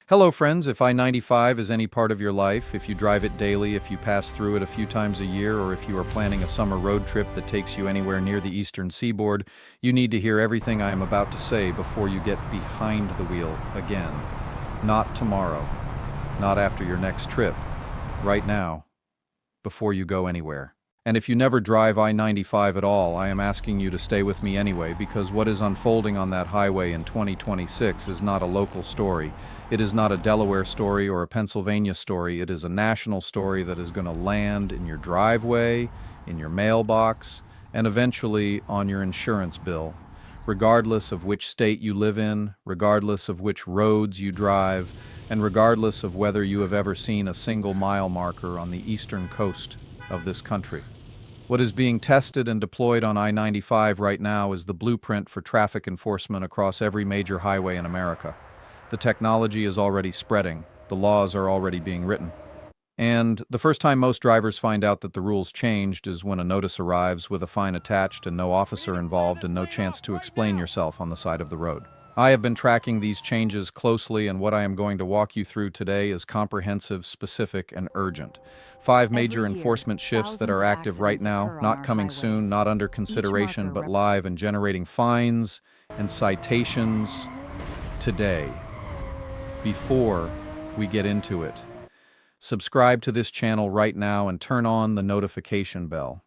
Hello, friends. If I-95 is any part of your life, if you drive it daily, if you pass through it a few times a year, or if you are planning a summer road trip that takes you anywhere near the eastern seaboard, you need to hear everything I am about to say before you get behind the wheel again. Not tomorrow. Not after your next trip. Right now. Before you go anywhere. And if you never drive I-95 at all, I am asking you to stay with me anyway, because what is unfolding on that highway in 2026 is not a local story. It is not a Delaware story or a Pennsylvania story. It is a national story that is going to land in your driveway, in your mailbox, and eventually on your insurance bill. Regardless of which state you live in, regardless of which roads you drive, and regardless of whether you have ever seen a single mile marker on the eastern coast of this country. What is being tested and deployed on I-95 right now is the blueprint for traffic enforcement across every major highway in America. The technology is already spreading. The laws are already being written. And the first time most drivers find out that the rules changed is when a notice arrives with a fine attached and no officer involved and no chance to explain yourself on the side of the road. I have been tracking these changes closely, and what I am going to walk you through today is comprehensive, specific, and urgent. 5 major enforcement shifts that are active right now, not coming soon, not under consideration, but live and generating fines and citations today. Before we get into it, subscribe to this channel right now and turn on the notification bell.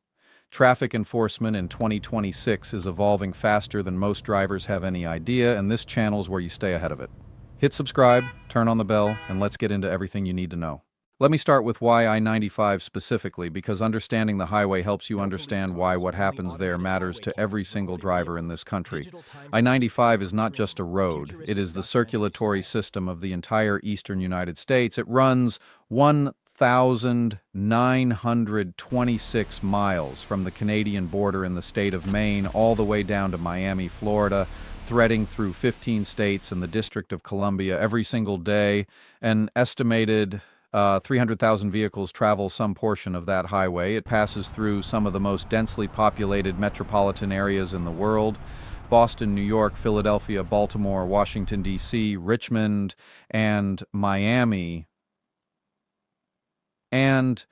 Traffic enforcement in 2026 is evolving faster than most drivers have any idea, and this channel is where you stay ahead of it. Hit subscribe, turn on the bell, and let's get into everything you need to know. Let me start with why I-95 specifically, because understanding the highway helps you understand why what happens there matters to every single driver in this country. I-95 is not just a road, it is the circulatory system of the entire eastern United States. It runs 1,926 miles from the Canadian border in the state of Maine all the way down to Miami, Florida, threading through 15 states and the District of Columbia every single day. An estimated 300,000 vehicles travel some portion of that highway. It passes through some of the most densely populated metropolitan areas in the world: Boston, New York, Philadelphia, Baltimore, Washington, D.C., Richmond, and Miami. And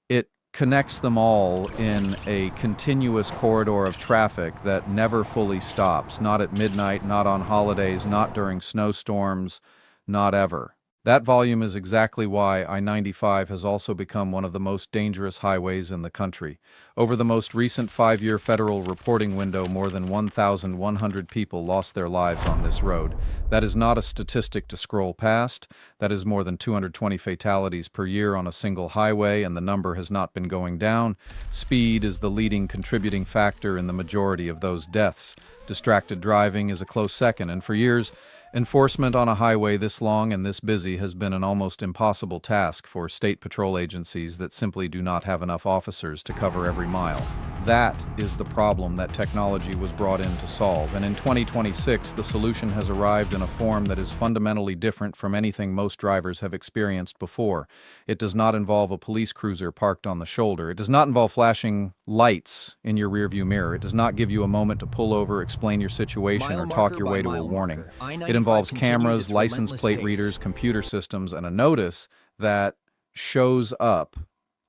it connects them all in a continuous corridor of traffic that never fully stops, not at midnight, not on holidays, not during snowstorms, not ever. That volume is exactly why I-95 has also become one of the most dangerous highways in the country. Over the most recent 5-year federal reporting window, more than 1,100 people lost their lives on this road. That is not a statistic to scroll past. That is more than 220 fatalities per year on a single highway, and the number has not been going down. Speed is the leading contributing factor in the majority of those deaths. Distracted driving is a close second, and for years, enforcement on a highway this long and this busy has been an almost impossible task for state patrol agencies that simply do not have enough officers to cover every mile. That is the problem that technology was brought in to solve, and in 2026, the solution has arrived in a form that is fundamentally different from anything most drivers have experienced before. It does not involve a police cruiser parked on the shoulder. It does not involve flashing lights in your rearview mirror. It does not give you a moment to pull over, explain your situation, or talk your way to a warning. It involves cameras, license plate readers, computer systems, and a notice that shows up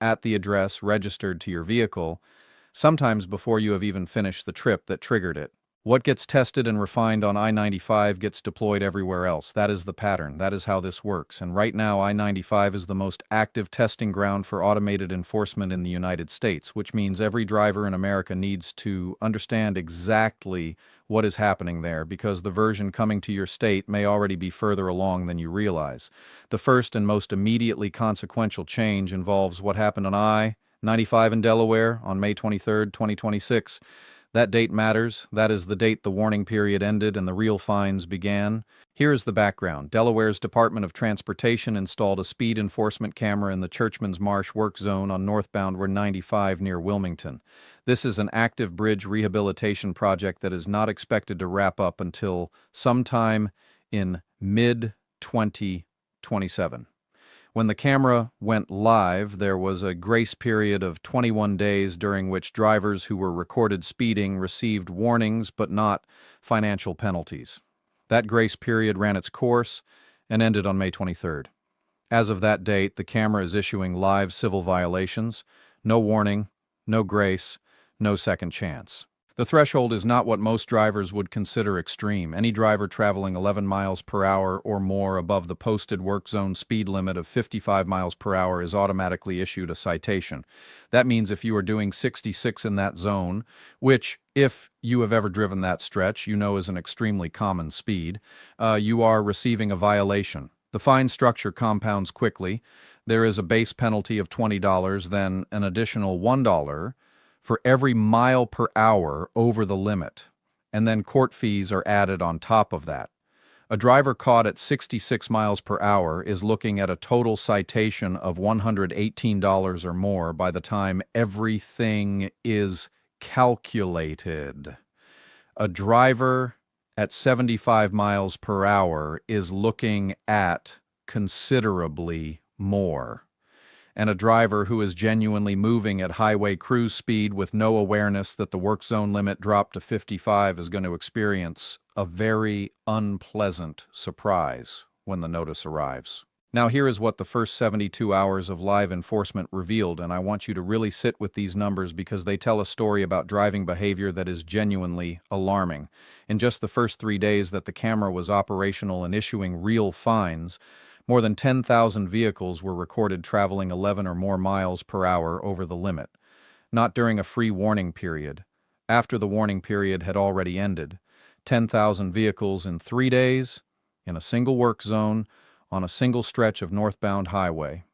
at the address registered to your vehicle, sometimes before you have even finished the trip that triggered it. What gets tested and refined on I-95 gets deployed everywhere else. That is the pattern. That is how this works. And right now, I-95 is the most active testing ground for automated enforcement in the United States, which means every driver in America needs to understand exactly what is happening there, because the version coming to your state may already be further along than you realize. The first and most immediately consequential change involves what happened on I-95 in Delaware on May 23, 2026. That date matters. That is the date the warning period ended and the real fines began. Here is the background. Delaware's Department of Transportation installed a speed enforcement camera in the Churchman's Marsh work zone on northbound Route 95 near Wilmington. This is an active bridge rehabilitation project that is not expected to wrap up until sometime in mid-2027. When the camera went live, there was a grace period of 21 days during which drivers who were recorded speeding received warnings but not financial penalties. That grace period ran its course, and ended on May 23rd. As of that date, the camera is issuing live civil violations, no warning, no grace, no second chance. The threshold is not what most drivers would consider extreme. Any driver traveling 11 miles per hour or more above the posted work zone speed limit of 55 miles per hour is automatically issued a citation. That means if you are doing 66 in that zone, which, if you have ever driven that stretch, you know is an extremely common speed, you are receiving a violation. The fine structure compounds quickly. There is a base penalty of $20, then an additional $1 for every mile per hour over the limit, and then court fees are added on top of that. A driver caught at 66 miles per hour is looking at a total citation of $118 or more by the time everything is calculated. A driver at 75 miles per hour is looking at considerably more. And a driver who is genuinely moving at highway cruise speed with no awareness that the work zone limit dropped to 55 is going to experience a very unpleasant surprise when the notice arrives. Now, here is what the first 72 hours of live enforcement revealed, and I want you to really sit with these numbers because they tell a story about driving behavior that is genuinely alarming. In just the first 3 days that the camera was operational and issuing real fines, more than 10,000 vehicles were recorded traveling 11 or more miles per hour over the limit. Not during a free warning period. After the warning period had already ended. 10,000 vehicles in 3 days, in a single work zone, on a single stretch of northbound highway.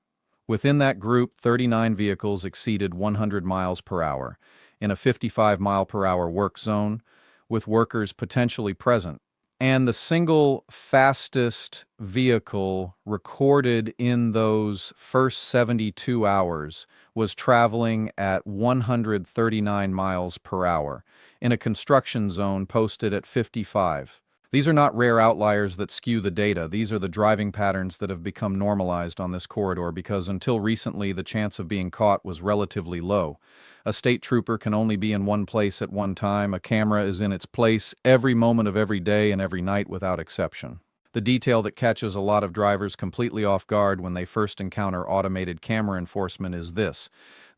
Within that group, 39 vehicles exceeded 100 miles per hour, in a 55 mile per hour work zone, with workers potentially present. And the single fastest vehicle recorded in those first 72 hours was traveling at 139 miles per hour in a construction zone posted at 55. These are not rare outliers that skew the data. These are the driving patterns that have become normalized on this corridor because until recently the chance of being caught was relatively low. A state trooper can only be in one place at one time. A camera is in its place every moment of every day and every night without exception. The detail that catches a lot of drivers completely off guard when they first encounter automated camera enforcement is this.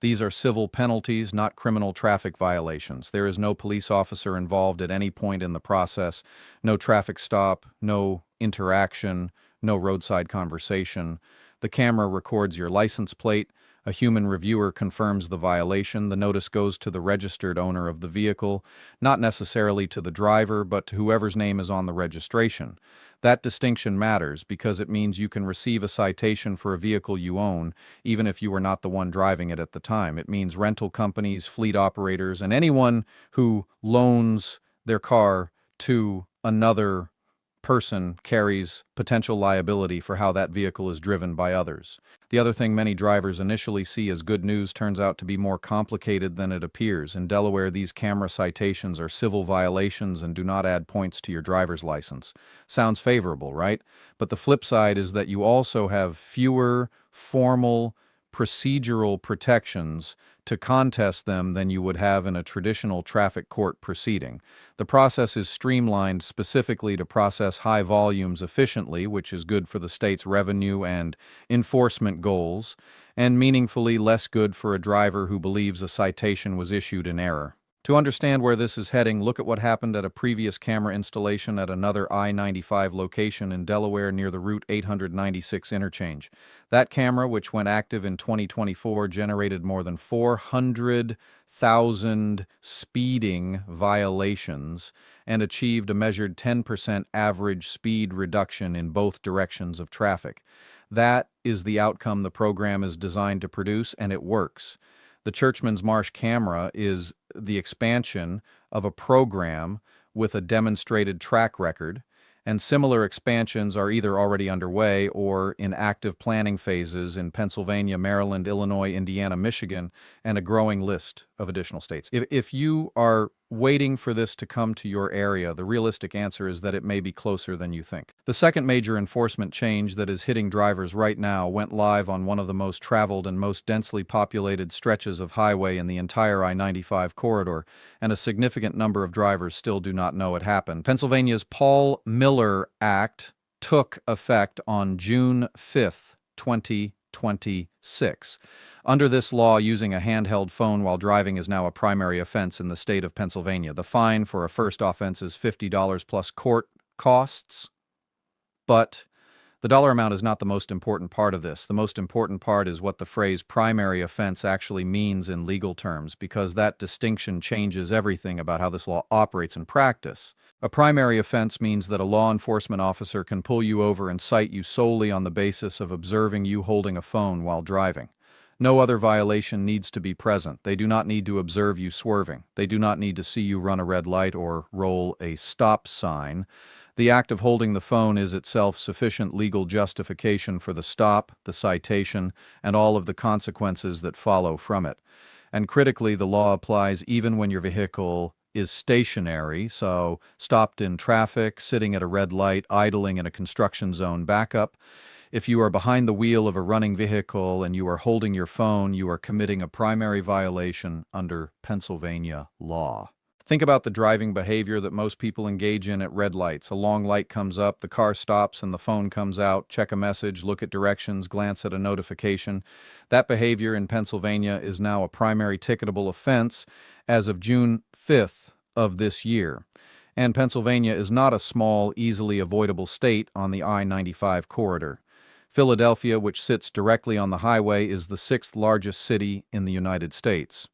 These are civil penalties, not criminal traffic violations. There is no police officer involved at any point in the process, no traffic stop, no interaction, no roadside conversation. The camera records your license plate. A human reviewer confirms the violation. The notice goes to the registered owner of the vehicle, not necessarily to the driver, but to whoever's name is on the registration. That distinction matters because it means you can receive a citation for a vehicle you own, even if you were not the one driving it at the time. It means rental companies, fleet operators, and anyone who loans their car to another person carries potential liability for how that vehicle is driven by others. The other thing many drivers initially see as good news turns out to be more complicated than it appears. In Delaware, these camera citations are civil violations and do not add points to your driver's license. Sounds favorable, right? But the flip side is that you also have fewer formal procedural protections to contest them than you would have in a traditional traffic court proceeding. The process is streamlined specifically to process high volumes efficiently, which is good for the state's revenue and enforcement goals, and meaningfully less good for a driver who believes a citation was issued in error. To understand where this is heading, look at what happened at a previous camera installation at another I-95 location in Delaware near the Route 896 interchange. That camera, which went active in 2024, generated more than 400,000 speeding violations and achieved a measured 10% average speed reduction in both directions of traffic. That is the outcome the program is designed to produce, and it works. The Churchman's Marsh camera is the expansion of a program with a demonstrated track record, and similar expansions are either already underway or in active planning phases in Pennsylvania, Maryland, Illinois, Indiana, Michigan, and a growing list of additional states. If you are waiting for this to come to your area, the realistic answer is that it may be closer than you think. The second major enforcement change that is hitting drivers right now went live on one of the most traveled and most densely populated stretches of highway in the entire I-95 corridor, and a significant number of drivers still do not know it happened. Pennsylvania's Paul Miller Act took effect on June 5th, 2026. Under this law, using a handheld phone while driving is now a primary offense in the state of Pennsylvania. The fine for a first offense is $50 plus court costs, but the dollar amount is not the most important part of this. The most important part is what the phrase primary offense actually means in legal terms, because that distinction changes everything about how this law operates in practice. A primary offense means that a law enforcement officer can pull you over and cite you solely on the basis of observing you holding a phone while driving. No other violation needs to be present. They do not need to observe you swerving. They do not need to see you run a red light or roll a stop sign. The act of holding the phone is itself sufficient legal justification for the stop, the citation, and all of the consequences that follow from it. And critically, the law applies even when your vehicle is stationary, so stopped in traffic, sitting at a red light, idling in a construction zone backup. If you are behind the wheel of a running vehicle and you are holding your phone, you are committing a primary violation under Pennsylvania law. Think about the driving behavior that most people engage in at red lights. A long light comes up, the car stops, and the phone comes out. Check a message, look at directions, glance at a notification. That behavior in Pennsylvania is now a primary ticketable offense as of June 5th of this year. And Pennsylvania is not a small, easily avoidable state on the I-95 corridor. Philadelphia, which sits directly on the highway, is the sixth largest city in the United States.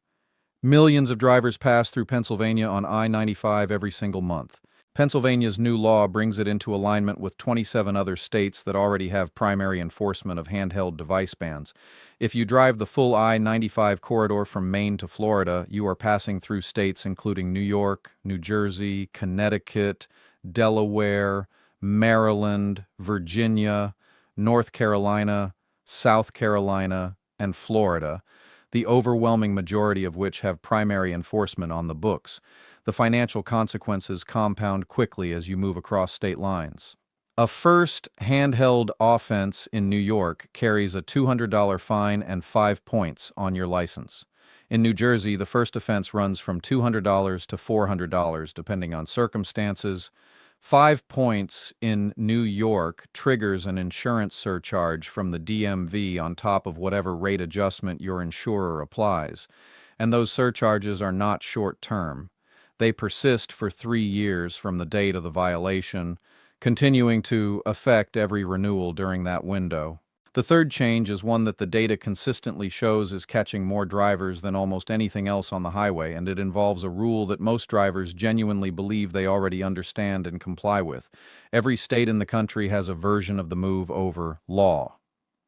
Millions of drivers pass through Pennsylvania on I-95 every single month. Pennsylvania's new law brings it into alignment with 27 other states that already have primary enforcement of handheld device bans. If you drive the full I-95 corridor from Maine to Florida, you are passing through states including New York, New Jersey, Connecticut, Delaware, Maryland, Virginia, North Carolina, South Carolina, and Florida, the overwhelming majority of which have primary enforcement on the books. The financial consequences compound quickly as you move across state lines. A first handheld offense in New York carries a $200 fine and 5 points on your license. In New Jersey, the first offense runs from $200 to $400, depending on circumstances. 5 points in New York triggers an insurance surcharge from the DMV on top of whatever rate adjustment your insurer applies. And those surcharges are not short-term. They persist for 3 years from the date of the violation, continuing to affect every renewal during that window. The third change is one that the data consistently shows is catching more drivers than almost anything else on the highway, and it involves a rule that most drivers genuinely believe they already understand and comply with. Every state in the country has a version of the move over law.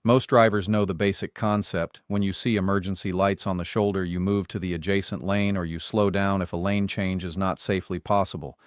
Most drivers know the basic concept. When you see emergency lights on the shoulder, you move to the adjacent lane or you slow down if a lane change is not safely possible.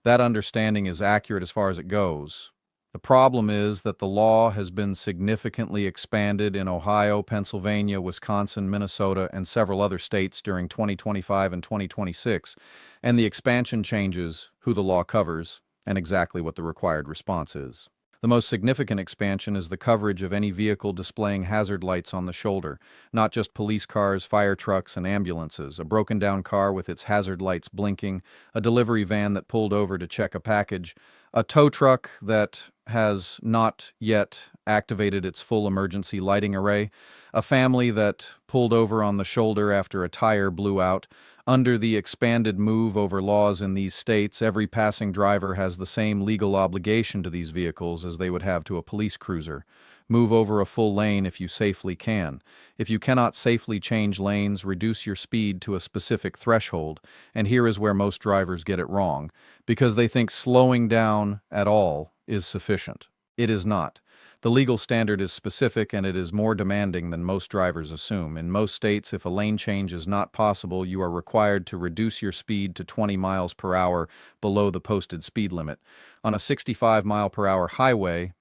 That understanding is accurate as far as it goes. The problem is that the law has been significantly expanded in Ohio, Pennsylvania, Wisconsin, Minnesota, and several other states during 2025 and 2026, and the expansion changes who the law covers and exactly what the required response is. The most significant expansion is the coverage of any vehicle displaying hazard lights on the shoulder, not just police cars, fire trucks, and ambulances, a broken-down car with its hazard lights blinking, a delivery van that pulled over to check a package, a tow truck that has not yet activated its full emergency lighting array, a family that pulled over on the shoulder after a tire blew out. Under the expanded move over laws in these states, every passing driver has the same legal obligation to these vehicles as they would have to a police cruiser. Move over a full lane if you safely can. If you cannot safely change lanes, reduce your speed to a specific threshold. And here is where most drivers get it wrong, because they think slowing down at all is sufficient. It is not. The legal standard is specific and it is more demanding than most drivers assume. In most states, if a lane change is not possible, you are required to reduce your speed to 20 miles per hour below the posted speed limit. On a 65-mile-per-hour highway,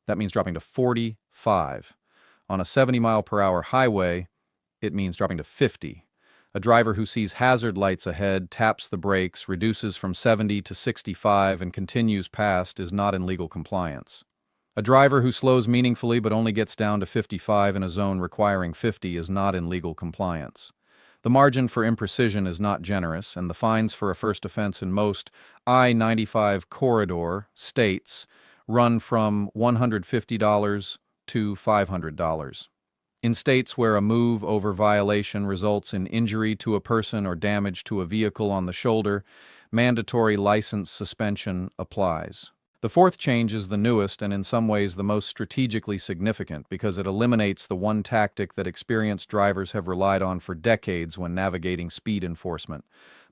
that means dropping to 45. On a 70-mile-per-hour highway, it means dropping to 50. A driver who sees hazard lights ahead, taps the brakes, reduces from 70 to 65, and continues past is not in legal compliance. A driver who slows meaningfully but only gets down to 55 in a zone requiring 50 is not in legal compliance. The margin for imprecision is not generous, and the fines for a first offense in most I-95 corridor states run from $150 to $500. In states where a move over violation results in injury to a person or damage to a vehicle on the shoulder, mandatory license suspension applies. The fourth change is the newest and in some ways the most strategically significant because it eliminates the one tactic that experienced drivers have relied on for decades when navigating speed enforcement.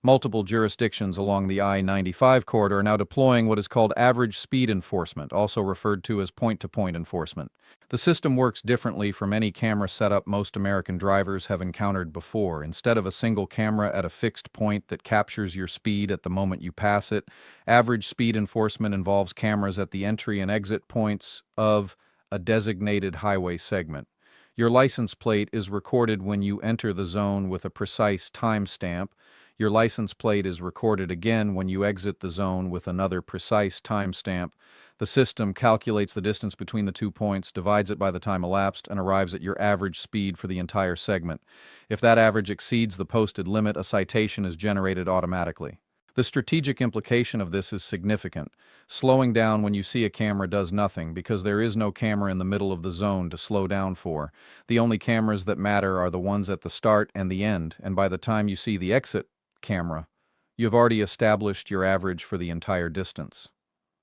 Multiple jurisdictions along the I-95 corridor are now deploying what is called average speed enforcement, also referred to as point-to-point enforcement. The system works differently from any camera setup most American drivers have encountered before. Instead of a single camera at a fixed point that captures your speed at the moment you pass it, average speed enforcement involves cameras at the entry and exit points of a designated highway segment. Your license plate is recorded when you enter the zone with a precise timestamp. Your license plate is recorded again when you exit the zone with another precise timestamp. The system calculates the distance between the 2 points, divides it by the time elapsed, and arrives at your average speed for the entire segment. If that average exceeds the posted limit, a citation is generated automatically. The strategic implication of this is significant. Slowing down when you see a camera does nothing because there is no camera in the middle of the zone to slow down for. The only cameras that matter are the ones at the start and the end, and by the time you see the exit camera, you've already established your average for the entire distance.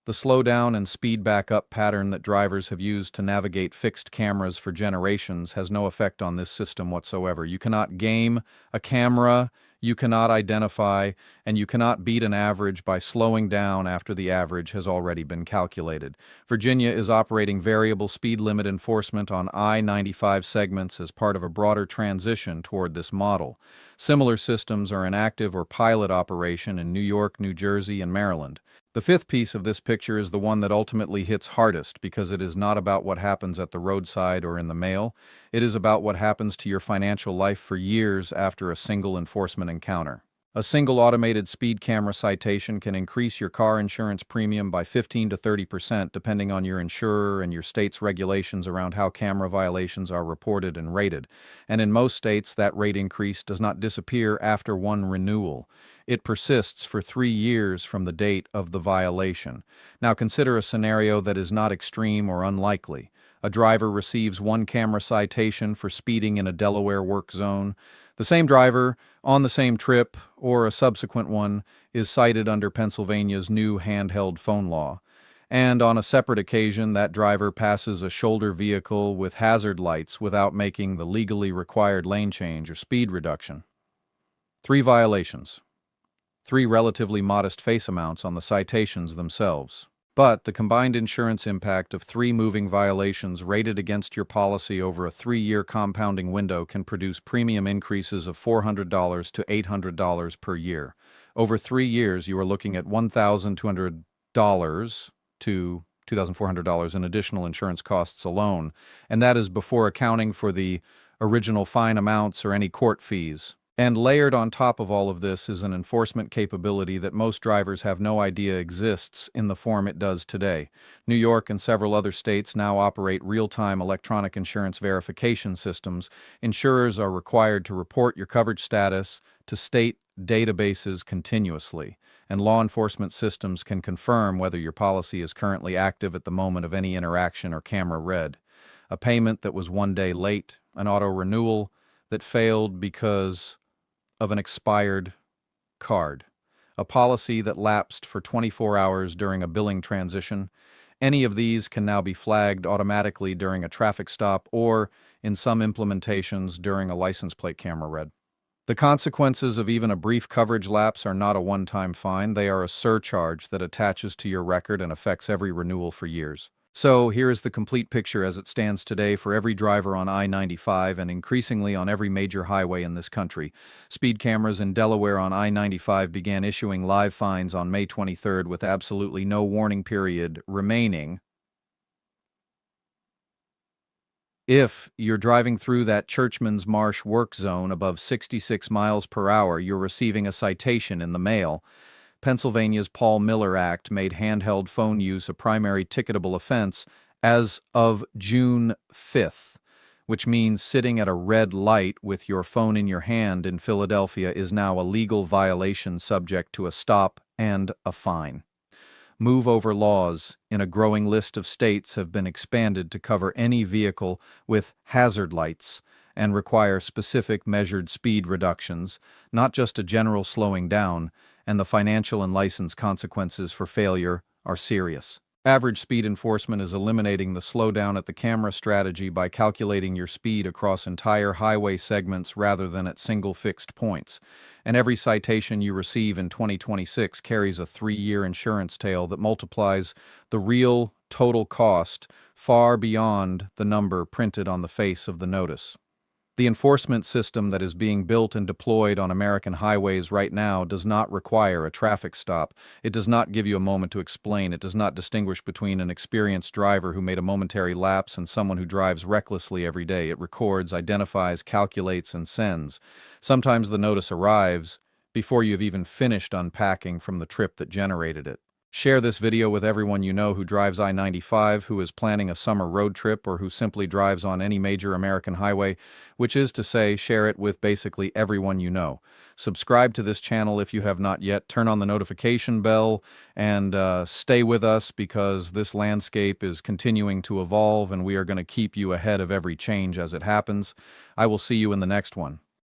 The slow down and speed back up pattern that drivers have used to navigate fixed cameras for generations has no effect on this system whatsoever. You cannot game a camera, you cannot identify, and you cannot beat an average by slowing down after the average has already been calculated. Virginia is operating variable speed limit enforcement on I-95 segments as part of a broader transition toward this model. Similar systems are in active or pilot operation in New York, New Jersey, and Maryland. The fifth piece of this picture is the one that ultimately hits hardest because it is not about what happens at the roadside or in the mail. It is about what happens to your financial life for years after a single enforcement encounter. A single automated speed camera citation can increase your car insurance premium by 15 to 30% depending on your insurer and your state's regulations around how camera violations are reported and rated. And in most states, that rate increase does not disappear after one renewal. It persists for 3 years from the date of the violation. Now consider a scenario that is not extreme or unlikely. A driver receives one camera citation for speeding in a Delaware work zone. The same driver, on the same trip, or a subsequent one, is cited under Pennsylvania's new handheld phone law. And on a separate occasion, that driver passes a shoulder vehicle with hazard lights without making the legally required lane change or speed reduction. 3 violations. 3 relatively modest face amounts on the citations themselves. But the combined insurance impact of 3 moving violations rated against your policy over a 3-year compounding window can produce premium increases of $400 to $800 per year. Over 3 years, you are looking at $1,200 to $2,400 in additional insurance costs alone, and that is before accounting for the original fine amounts or any court fees. And layered on top of all of this is an enforcement capability that most drivers have no idea exists in the form it does today. New York and several other states now operate real-time electronic insurance verification systems. Insurers are required to report your coverage status to state databases continuously, and law enforcement systems can confirm whether your policy is currently active at the moment of any interaction or camera read. A payment that was 1 day late, an auto renewal that failed because of an expired card, a policy that lapsed for 24 hours during a billing transition. Any of these can now be flagged automatically during a traffic stop or, in some implementations, during a license plate camera read. The consequences of even a brief coverage lapse are not a one-time fine. They are a surcharge that attaches to your record and affects every renewal for years. So here is the complete picture as it stands today for every driver on I-95 and increasingly on every major highway in this country. Speed cameras in Delaware on I-95 began issuing live fines on May 23rd with absolutely no warning period remaining. If you're driving through that Churchman's Marsh work zone above 66 miles per hour, you're receiving a citation in the mail. Pennsylvania's Paul Miller Act made handheld phone use a primary ticketable offense as of June 5th, which means sitting at a red light with your phone in your hand in Philadelphia is now a legal violation subject to a stop and a fine. Move over laws in a growing list of states have been expanded to cover any vehicle with hazard lights and require specific measured speed reductions, not just a general slowing down, and the financial and license consequences for failure are serious. Average speed enforcement is eliminating the slowdown at the camera strategy by calculating your speed across entire highway segments rather than at single fixed points. And every citation you receive in 2026 carries a 3-year insurance tail that multiplies the real total cost far beyond the number printed on the face of the notice. The enforcement system that is being built and deployed on American highways right now does not require a traffic stop. It does not give you a moment to explain. It does not distinguish between an experienced driver who made a momentary lapse and someone who drives recklessly every day. It records, identifies, calculates, and sends. Sometimes the notice arrives before you've even finished unpacking from the trip that generated it. Share this video with everyone you know who drives I-95, who is planning a summer road trip, or who simply drives on any major American highway, which is to say, share it with basically everyone you know. Subscribe to this channel if you have not yet. Turn on the notification bell and stay with us because this landscape is continuing to evolve and we are going to keep you ahead of every change as it happens. I will see you in the next one.